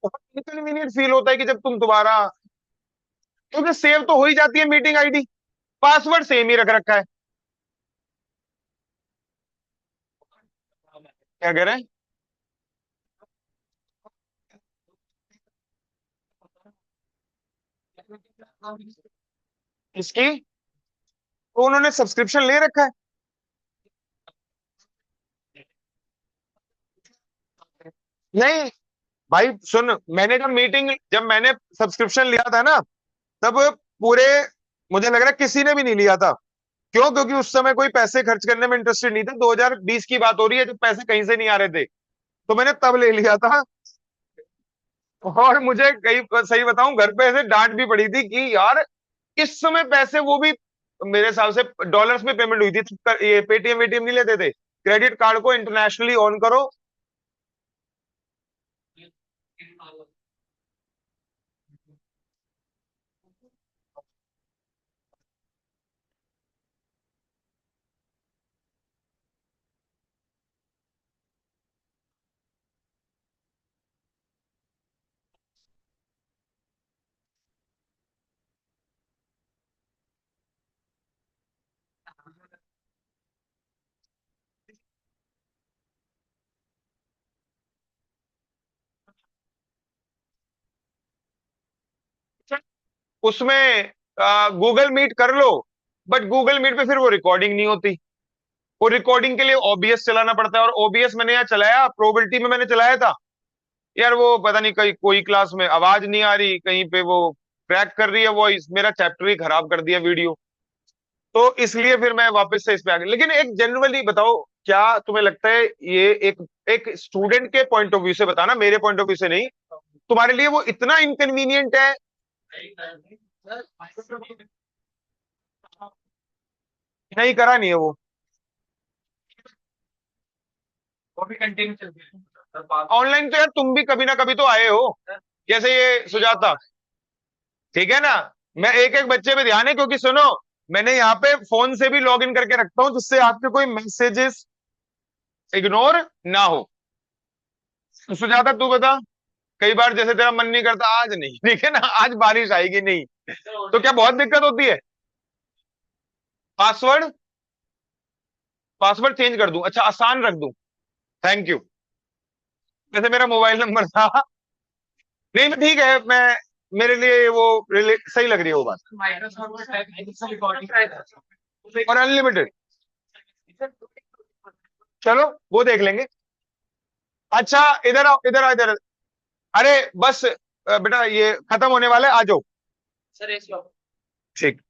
Inconvenient feel होता है कि जब तुम दोबारा, क्योंकि सेव तो हो ही जाती है मीटिंग आईडी, पासवर्ड सेम ही रख रखा है। क्या कह रहे हैं? इसकी, तो उन्होंने सब्सक्रिप्शन ले रखा है। नहीं भाई सुन, जब मैंने सब्सक्रिप्शन लिया था ना, तब पूरे, मुझे लग रहा है किसी ने भी नहीं लिया था। क्यों? क्योंकि उस समय कोई पैसे खर्च करने में इंटरेस्टेड नहीं था, 2020 की बात हो रही है जब पैसे कहीं से नहीं आ रहे थे, तो मैंने तब ले लिया था। और मुझे कई, सही बताऊं, घर पे ऐसे डांट भी पड़ी थी कि यार इस समय पैसे, वो भी मेरे हिसाब से डॉलर्स में पेमेंट हुई थी, तो ये पेटीएम वेटीएम नहीं लेते थे, क्रेडिट कार्ड को इंटरनेशनली ऑन करो। उसमें गूगल मीट कर लो, बट गूगल मीट पे फिर वो रिकॉर्डिंग नहीं होती। वो रिकॉर्डिंग के लिए ओबीएस चलाना पड़ता है, और ओबीएस मैंने यहाँ चलाया, प्रोबेबिलिटी में मैंने चलाया था यार, वो पता नहीं कहीं कोई क्लास में आवाज नहीं आ रही, कहीं पे वो क्रैक कर रही है वॉइस, मेरा चैप्टर ही खराब कर दिया वीडियो। तो इसलिए फिर मैं वापस से इस पे आ गया। लेकिन एक जनरली बताओ, क्या तुम्हें लगता है ये, एक एक स्टूडेंट के पॉइंट ऑफ व्यू से बताना, मेरे पॉइंट ऑफ व्यू से नहीं, तुम्हारे लिए वो इतना इनकन्वीनियंट है? नहीं करा नहीं है वो। वो भी कंटिन्यू चल रही है ऑनलाइन, तो यार तुम भी कभी ना कभी तो आए हो, जैसे ये सुजाता, ठीक है ना? मैं एक एक बच्चे पे ध्यान है, क्योंकि सुनो, मैंने यहाँ पे फोन से भी लॉग इन करके रखता हूँ, जिससे आपके कोई मैसेजेस इग्नोर ना हो। तो सुजाता तू बता, कई बार जैसे तेरा मन नहीं करता, आज नहीं, ठीक है ना, आज बारिश आएगी नहीं, तो क्या बहुत दिक्कत होती है? पासवर्ड, पासवर्ड चेंज कर दूं? अच्छा, आसान रख दूं? Thank you. वैसे मेरा मोबाइल नंबर था। नहीं नहीं, ठीक है, मैं, मेरे लिए वो सही लग रही है वो बात। और अनलिमिटेड, चलो वो देख लेंगे। अच्छा, इधर आओ, इधर आओ, इधर। अरे बस बेटा ये खत्म होने वाला है, आ जाओ। ठीक।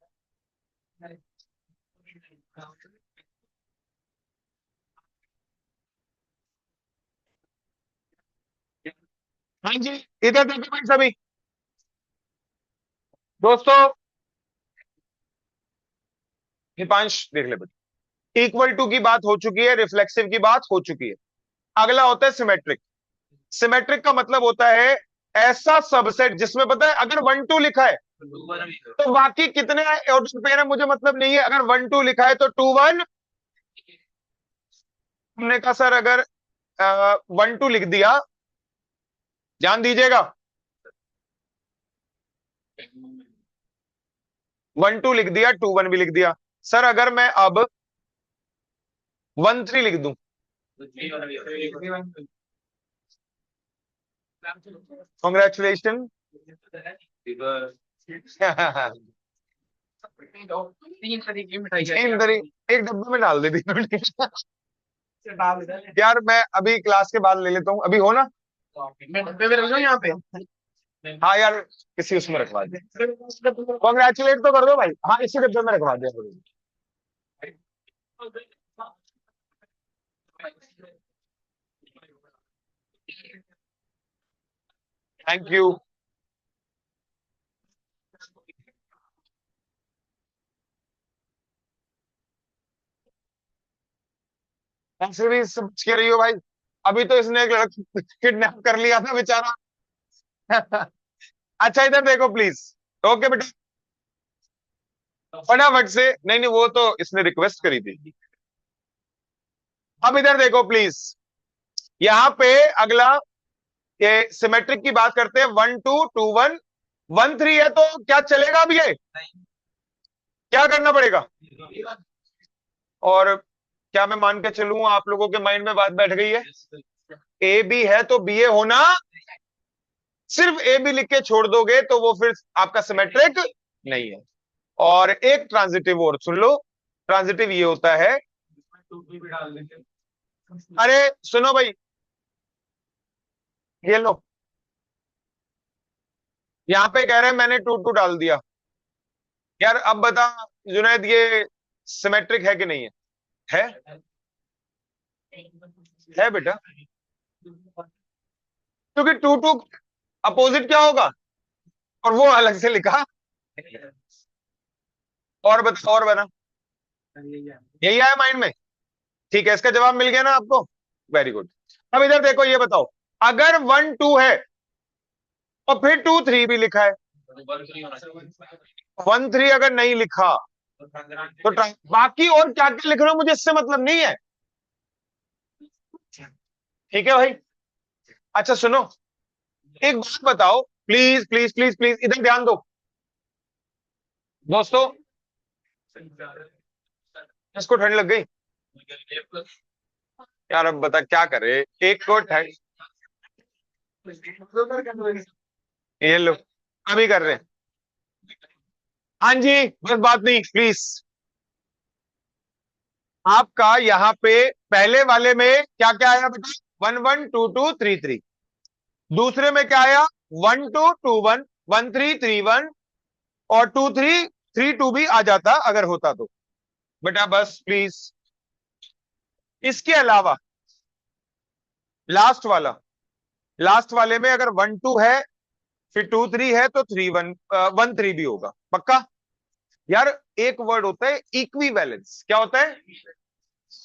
हाँ जी, इधर देखो भाई सभी दोस्तों, दीपांश देख ले बेटा, इक्वल टू की बात हो चुकी है, रिफ्लेक्सिव की बात हो चुकी है। अगला होता है सिमेट्रिक। सिमेट्रिक का मतलब होता है ऐसा सबसेट जिसमें पता है, अगर 1 2 लिखा है तो बाकी कितने ऑर्डर पेयर है मुझे मतलब नहीं है, अगर 1 2 लिखा है तो 2 1। हमने कहा सर अगर 1 2 लिख दिया, ध्यान दीजिएगा, 1 2 लिख दिया, 2 1 भी लिख दिया। सर अगर मैं अब 1 3 लिख दूं, कॉन्ग्रेचुलेशन। तीन तरी एक डब्बे में डाल दे दी। यार मैं अभी क्लास के बाद ले लेता हूँ, अभी हो ना? मैं डब्बे में रख दूं यहाँ पे? हाँ यार, किसी उसमें रखवा दे, कॉन्ग्रेचुलेट तो कर दो भाई, हाँ इसी डब्बे में रखवा दे। Thank you. ऐसे भी समझ के रही हो भाई, अभी तो इसने एक लड़का किडनैप कर लिया था बेचारा। अच्छा इधर देखो प्लीज। ओके बेटा, फटाफट से, नहीं नहीं वो तो इसने रिक्वेस्ट करी थी। अब इधर देखो प्लीज, यहाँ पे अगला, ये सिमेट्रिक की बात करते हैं, 1 2 2 1 1 3 है तो क्या चलेगा अब ये? क्या करना पड़ेगा? और क्या मैं मान के चलूं आप लोगों के माइंड में बात बैठ गई है? ए बी है तो बी ए होना, सिर्फ ए बी लिख के छोड़ दोगे तो वो फिर आपका सिमेट्रिक नहीं है। और एक ट्रांजिटिव और सुन लो, ट्रांजिटिव ये होता है, अरे सुनो भाई, ये लो, यहां पे कह रहे हैं मैंने 2 2 डाल दिया। यार अब बता जुनैद, ये सिमेट्रिक है कि नहीं है? है बेटा, क्योंकि 2 2 अपोजिट क्या होगा, और वो अलग से लिखा। और बता, और बना, यही आया माइंड में? ठीक है, इसका जवाब मिल गया ना आपको? Very good. अब इधर देखो, ये बताओ, अगर 1 2 है और फिर 2 3 भी लिखा है, 1 3 अगर नहीं लिखा तो बाकी और क्या क्या लिख रहे हो मुझे इससे मतलब नहीं है। ठीक है भाई? अच्छा सुनो, एक बात बताओ, प्लीज प्लीज प्लीज प्लीज इधर ध्यान दो दोस्तों। इसको ठंड लग गई यार, अब बता क्या करे, एक को ठंड, ये लो, अभी कर रहे हैं। हाँ जी, बस बात नहीं प्लीज। आपका यहाँ पे पहले वाले में क्या क्या आया बेटा? 1 1 2 2 3 3। दूसरे में क्या आया? 1 2 2 1 1 3 3 1, और 2 3 3 2 भी आ जाता अगर होता तो। बेटा बस प्लीज। इसके अलावा लास्ट वाला, लास्ट वाले में अगर 1 2 है, फिर 2 3 है तो 3 1 1 3 भी होगा पक्का? यार एक वर्ड होता है इक्विवेलेंस, क्या होता है?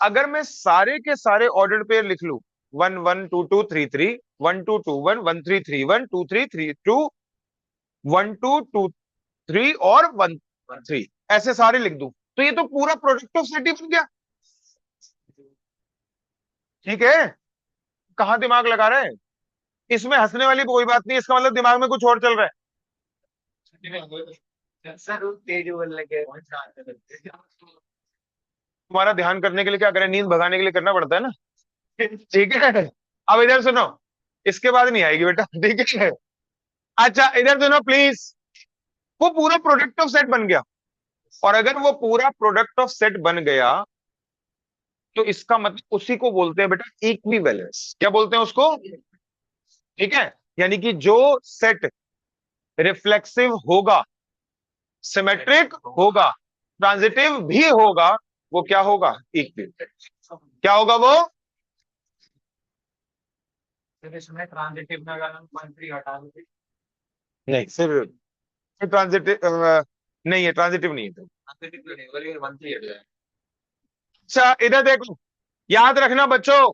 अगर मैं सारे के सारे ऑर्डर्ड पेयर लिख लूं, 1 1 2 2 3 3, 1 2 2 1 1 3 3 1, 2 3 3 2, 1 2 2 3 और 1 3, ऐसे सारे लिख दूं तो ये तो पूरा प्रोडक्ट ऑफ सेट ही बन गया। ठीक है? कहां दिमाग लगा रहे हैं? इसमें हंसने वाली कोई बात नहीं, इसका मतलब दिमाग में कुछ और चल रहा है। तुम्हारा ध्यान करने के लिए क्या करें, नींद भगाने के लिए करना पड़ता है ना। ठीक है, अब इधर सुनो, इसके बाद नहीं आएगी बेटा, ठीक है? अच्छा इधर सुनो प्लीज, वो पूरा प्रोडक्ट ऑफ सेट बन गया, और अगर वो पूरा प्रोडक्ट ऑफ सेट बन गया तो इसका मतलब उसी को बोलते हैं बेटा इक्विवेलेंस। क्या बोलते हैं उसको? ठीक है, यानी कि जो सेट रिफ्लेक्सिव होगा, सिमेट्रिक होगा, ट्रांजिटिव भी होगा, वो क्या होगा? इक्विवेलेंस। क्या होगा वो? ट्रांजिटिव में अगर हम 1 3 हटा दें, नहीं सिर्फ ट्रांजिटिव नहीं है, ट्रांजिटिव नहीं है। अच्छा इधर देखो, याद रखना बच्चों,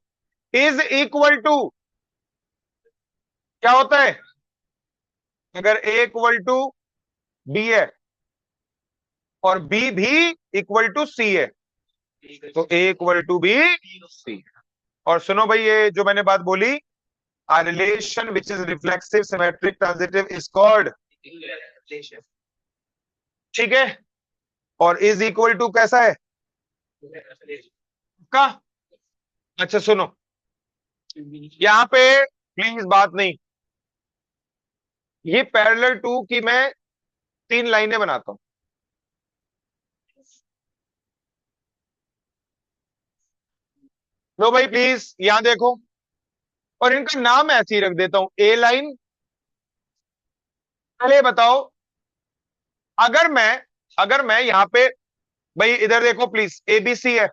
इज इक्वल टू क्या होता है? अगर ए इक्वल टू बी है और बी भी इक्वल टू सी है तो ए इक्वल टू बी सी। और सुनो भाई, ये जो मैंने बात बोली, a relation which is reflexive symmetric transitive is called, ठीक है? और इज इक्वल टू कैसा है का? अच्छा सुनो, यहां पे प्लीज बात नहीं, ये पैरेलल टू की मैं 3 लाइनें बनाता हूं। लो भाई प्लीज यहां देखो, और इनका नाम ऐसे ही रख देता हूं, ए लाइन। पहले बताओ, अगर मैं यहां पे, भाई इधर देखो प्लीज, ए बी सी है,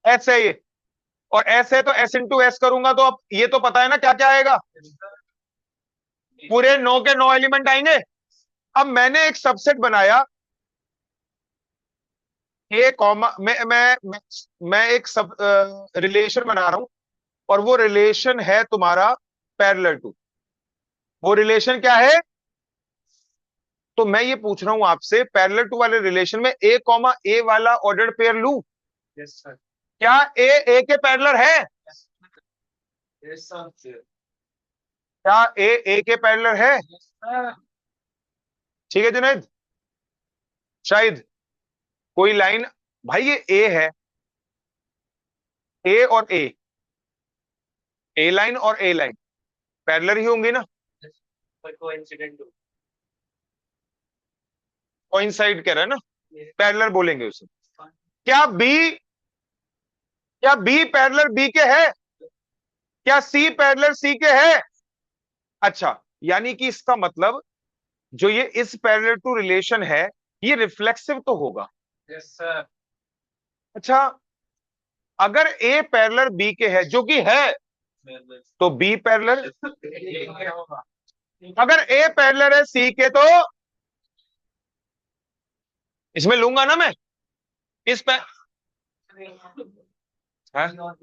एस है ये, और एस है तो एस इंटू एस करूंगा तो अब ये तो पता है ना क्या क्या आएगा, पूरे 9 के 9 एलिमेंट आएंगे। अब मैंने एक सबसेट बनाया, ए कॉमा मैं एक सब रिलेशन बना रहा हूं, और वो रिलेशन है तुम्हारा पैरेलल टू। वो रिलेशन क्या है? तो मैं ये पूछ रहा हूं आपसे, पैरेलल टू वाले रिलेशन में ए कॉमा ए वाला ऑर्डर्ड पेयर लूं? Yes sir. क्या ए ए के पैरेलल है? Yes sir. क्या ए के पैरेलल है? ठीक है जुनैद, शायद कोई लाइन, भाई ये ए है, ए और ए लाइन और ए लाइन पैरेलल ही होंगी ना। कोइंसाइड कह रहा है ना, पैरेलल बोलेंगे उसे। क्या बी, क्या बी पैरेलल बी के है? क्या सी पैरेलल सी के है? अच्छा, यानी कि इसका मतलब जो ये इस पैरेलल टू रिलेशन है, ये रिफ्लेक्सिव तो होगा। Yes sir. अच्छा, अगर ए पैरेलल बी के है, जो कि है, तो बी पैरेलल, अगर ए पैरेलल है सी के, तो इसमें लूंगा ना मैं, इस पे, हाँ?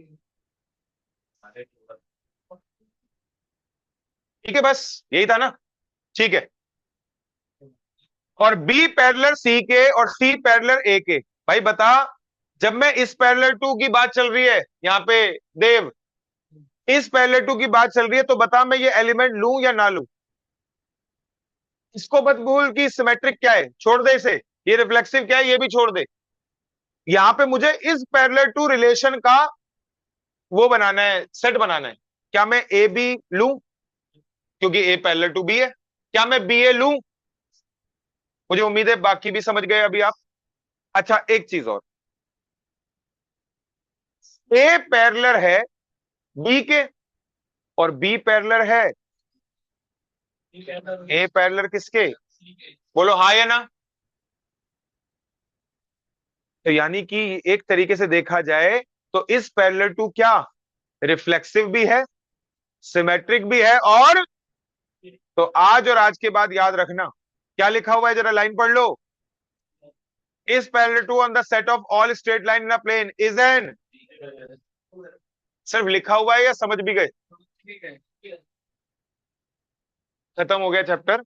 ठीक है, बस यही था ना। ठीक है, और बी पैरेलल सी के और सी पैरेलल ए के। भाई बता, जब मैं इस पैरेलल टू की बात चल रही है यहाँ पे, देव, इस पैरेलल टू की बात चल रही है, तो बता मैं ये एलिमेंट लूं या ना लूं? इसको मत भूल कि सिमेट्रिक क्या है, छोड़ दे इसे। ये रिफ्लेक्सिव क्या है, ये भी छोड़ दे। यहां पे मुझे इस पैरेलल टू रिलेशन का वो बनाना है, सेट बनाना है। क्या मैं ए बी लूं, क्योंकि ए पैरेलल टू बी है? क्या मैं बी ए लूं? मुझे उम्मीद है बाकी भी समझ गए अभी आप। अच्छा, एक चीज और, ए पैरेलल है बी के, और बी पैरेलल है ए पैरेलल किसके? बोलो हाँ या ना। तो यानी कि एक तरीके से देखा जाए तो इस पैरेलल टू क्या, रिफ्लेक्सिव भी है, सिमेट्रिक भी है, और तो आज और आज के बाद याद रखना क्या लिखा हुआ है, जरा लाइन पढ़ लो। Is parallel to on the set of all straight line in a plane is an, सिर्फ लिखा हुआ है या समझ भी गए? खत्म हो गया चैप्टर।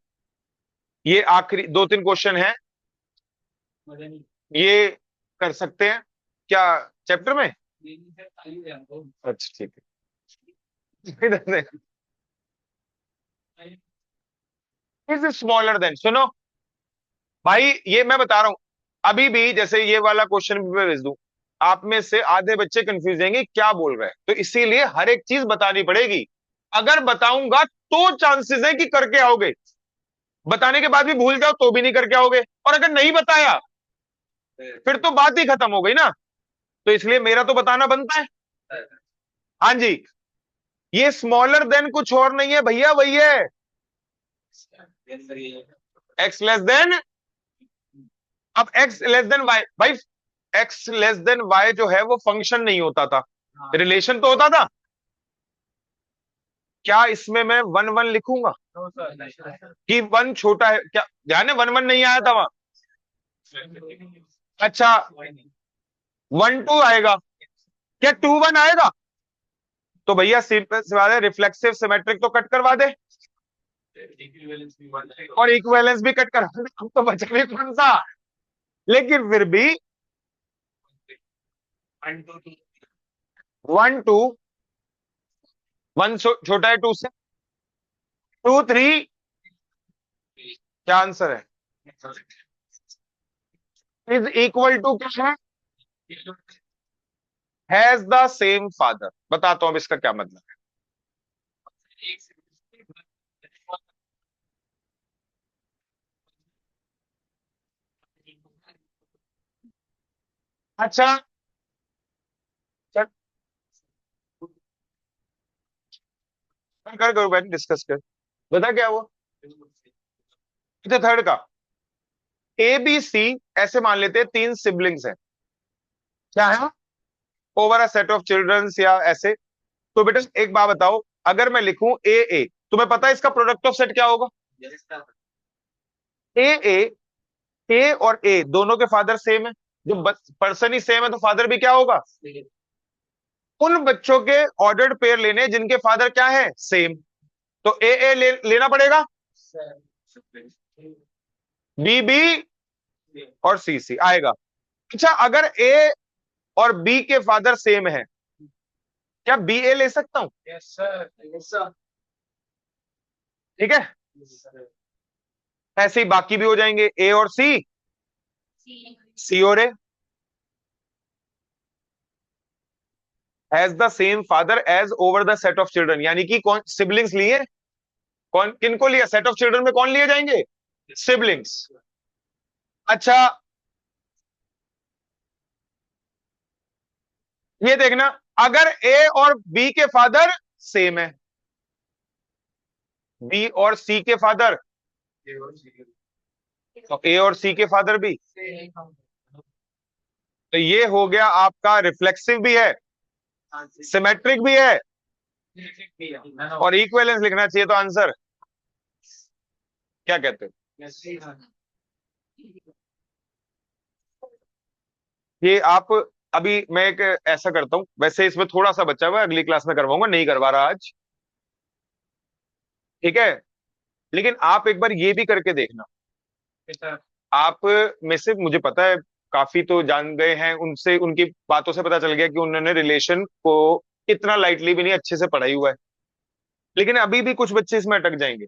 ये आखिरी दो तीन क्वेश्चन है, ये कर सकते हैं क्या चैप्टर में? अच्छा ठीक है, इधर से इज स्मॉलर देन, सुनो भाई, ये मैं बता रहा हूं, अभी भी जैसे ये वाला क्वेश्चन भी मैं भेज दूं, आप में से आधे बच्चे कंफ्यूज रहेंगे क्या बोल रहे हैं, तो इसीलिए हर एक चीज बतानी पड़ेगी। अगर बताऊंगा तो चांसेस है कि करके आओगे, बताने के बाद भी भूल जाओ तो भी नहीं करके आओगे, और अगर नहीं बताया फिर तो बात ही खत्म हो गई ना। तो इसलिए मेरा तो बताना बनता है। हाँ जी, ये स्मॉलर देन कुछ और नहीं है भैया, वही है एक्स लेस देन, अब एक्स लेस देन वाई भाई, एक्स लेस देन वाई जो है वो फंक्शन नहीं होता था, रिलेशन तो होता था। क्या इसमें मैं वन वन लिखूंगा कि वन छोटा है? क्या ध्यान है, वन वन नहीं आया था वहां? अच्छा, वन टू आएगा, क्या टू वन आएगा? तो भैया सिवाय रिफ्लेक्सिव सिमेट्रिक तो कट करवा दे, और इक्विवेलेंस भी कट करवा दे, अब तो बचा भी कौन सा? लेकिन फिर भी वन टू, वन छोटा है टू से, टू थ्री, क्या आंसर है? इज इक्वल टू क्या है? Has the same father. बताता हूं अब इसका क्या मतलब है। अच्छा, चल कर करो बैठ, डिस्कस कर, बता क्या हुआ। अच्छा, थर्ड का, ए बी सी, ऐसे मान लेते हैं तीन सिबलिंग्स हैं, क्या है, over a set of childrens या ऐसे। तो बेटा एक बात बताओ, अगर मैं लिखूं ए, तुम्हें पता है इसका प्रोडक्ट ऑफ सेट क्या होगा? ए ए और ए दोनों के फादर सेम है, जो पर्सन ही सेम है तो फादर भी क्या होगा? उन बच्चों के ऑर्डर्ड पेयर लेने जिनके फादर क्या है, सेम। तो लेना पड़ेगा, बी बी और सी सी आएगा। अच्छा, अगर ए और बी के फादर सेम है, क्या बी ए ले सकता हूं? ठीक है, ऐसे ही बाकी भी हो जाएंगे, ए और सी, सी और A has the same father as over the set of children, यानी कि कौन सिबलिंग्स लिए, कौन किनको लिया, सेट ऑफ चिल्ड्रन में कौन लिए जाएंगे, सिबलिंग्स। अच्छा, ये देखना, अगर ए और बी के फादर सेम है, बी और सी के फादर, तो ए और सी के फादर भी, तो ये हो गया आपका रिफ्लेक्सिव भी है, सिमेट्रिक भी है, और इक्विवेलेंस लिखना चाहिए, तो आंसर क्या कहते हो, ये आप, अभी मैं एक ऐसा करता हूं, वैसे इसमें थोड़ा सा बचा हुआ है, अगली क्लास में करवाऊंगा, नहीं करवा रहा आज, ठीक है, लेकिन आप एक बार ये भी करके देखना, आप में से मुझे पता है काफी तो जान गए हैं, उनसे उनकी बातों से पता चल गया कि उन्होंने रिलेशन को इतना लाइटली भी नहीं अच्छे से पढ़ाई हुआ है, लेकिन अभी भी कुछ बच्चे इसमें अटक जाएंगे,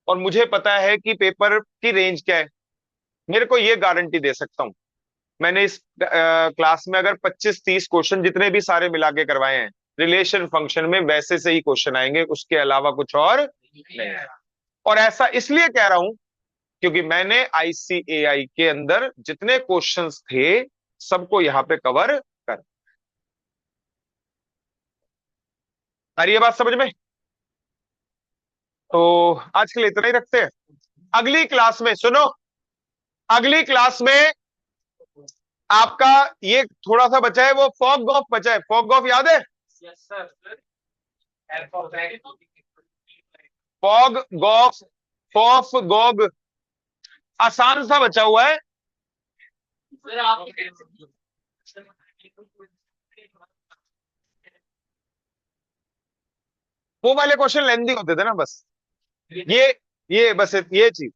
और मुझे पता है कि पेपर की रेंज क्या है, मेरे को ये गारंटी दे सकता हूं, मैंने इस क्लास में अगर 25-30 क्वेश्चन जितने भी सारे मिला के करवाए हैं, रिलेशन फंक्शन में वैसे से ही क्वेश्चन आएंगे, उसके अलावा कुछ और नहीं। और ऐसा इसलिए कह रहा हूं क्योंकि मैंने आईसीएआई के अंदर जितने क्वेश्चंस थे सबको यहां पे कवर कर, आ रही है बात समझ में, तो आज के लिए इतना ही रखते हैं, अगली क्लास में सुनो, अगली क्लास में आपका ये थोड़ा सा बचा है, वो फॉग गॉफ बचा है, फॉग गॉफ याद है, फॉग गॉफ, फॉफ गॉग, आसान सा बचा हुआ है, वो वाले क्वेश्चन लेंदी होते थे ना बस, ये ये बस ये चीज,